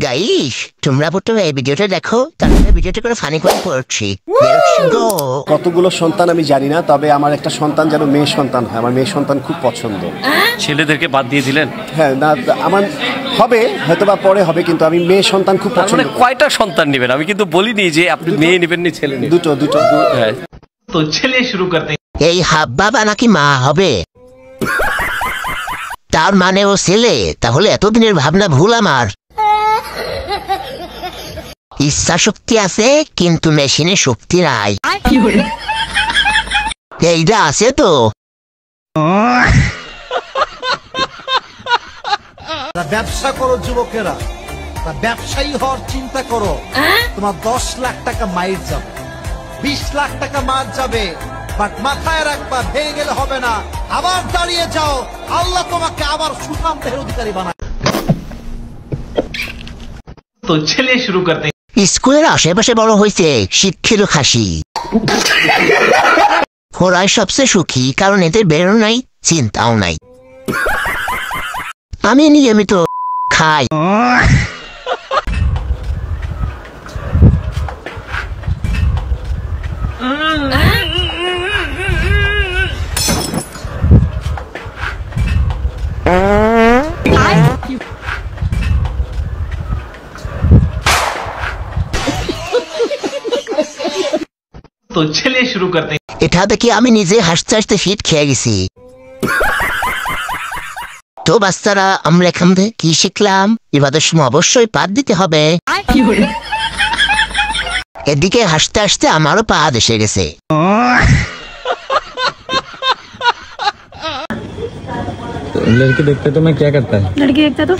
Guys তোমরা প্রথমে এই ভিডিওটা দেখো, তারপরে ভিডিওটা করে ফানি করে পড়ছি। কতগুলো সন্তান আমি জানি না, তবে আমার একটা সন্তান যেন মেয়ে সন্তান হয়। আমার মেয়ে সন্তান খুব পছন্দ। ছেলেদেরকে বাদ দিয়ে দিলেন? হ্যাঁ, না আমার হবে, হয়তো বা পরে হবে, কিন্তু আমি মেয়ে সন্তান খুব পছন্দ। মানে কয়টা সন্তান নেবেন? আমি কিন্তু বলিনি যে আপনি মেয়ে নেবেন না ছেলে নেবেন। দুটো। হ্যাঁ, তো চলিয়ে শুরু করতে। এই হাব্বাবা নাকি মা হবে? তার মানে ও ছেলে? তাহলে এতদিনের ভাবনা ভুল আমার। ইচ্ছা শক্তি আছে কিন্তু মেশিনে শক্তি নাই। এইটা আছে তো। ব্যবসা করো যুবকেরা, ব্যবসায়ী হওয়ার চিন্তা করো। তোমার 10 লাখ টাকা মাইর যাবে, 20 লাখ টাকা মার যাবে, বাট মাথায় রাখবা ভেঙে গেলে হবে না, আবার দাঁড়িয়ে যাও। আল্লাহ তোমাকে আবার সুঠাম দেহের অধিকারী বানায়। তো চলিয়ে শুরু করতে। স্কুলের আশেপাশে বড় হয়েছে শিক্ষিত খাসি। ওরাই সবচেয়ে সুখী, কারণ এদের বেরো নাই, চিন্তাও নাই। আমি নিয়মিত খাই। তো চলিয়ে শুরু করতে। এটা দেখি আমি নিজে হাসতে হাসতে ফিট খেয়ে গেছি। তো বাচ্চারা, আমরা এখান থেকে কি শিখলাম? এবারের সময় অবশ্যই পাত দিতে হবে। এদিকে হাসতে হাসতে আমারও পা এসে গেছে। लड़की देखते तो मैं क्या करता है? लड़की देखता तो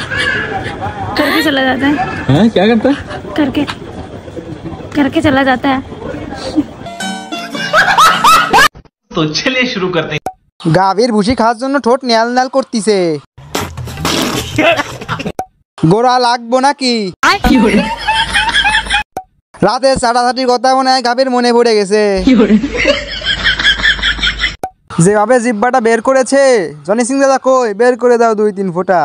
करके चला जाता है। हाँ, क्या करता है? करके चला जाता है। তো চলিয়ে শুরু করতে। গাভীর ভুসি খাওয়ার জন্য ঠোঁট ন্যাল ন্যাল করতিছে। গোড়া লাগবো নাকি? রাতে চাটাচাটির কথা মনে হয় গাভীর মনে পড়ে গেছে। যেভাবে জিব্বাটা বের করেছে, জনি সিং দাদা কই বের করে দাও 2-3 ফোঁটা।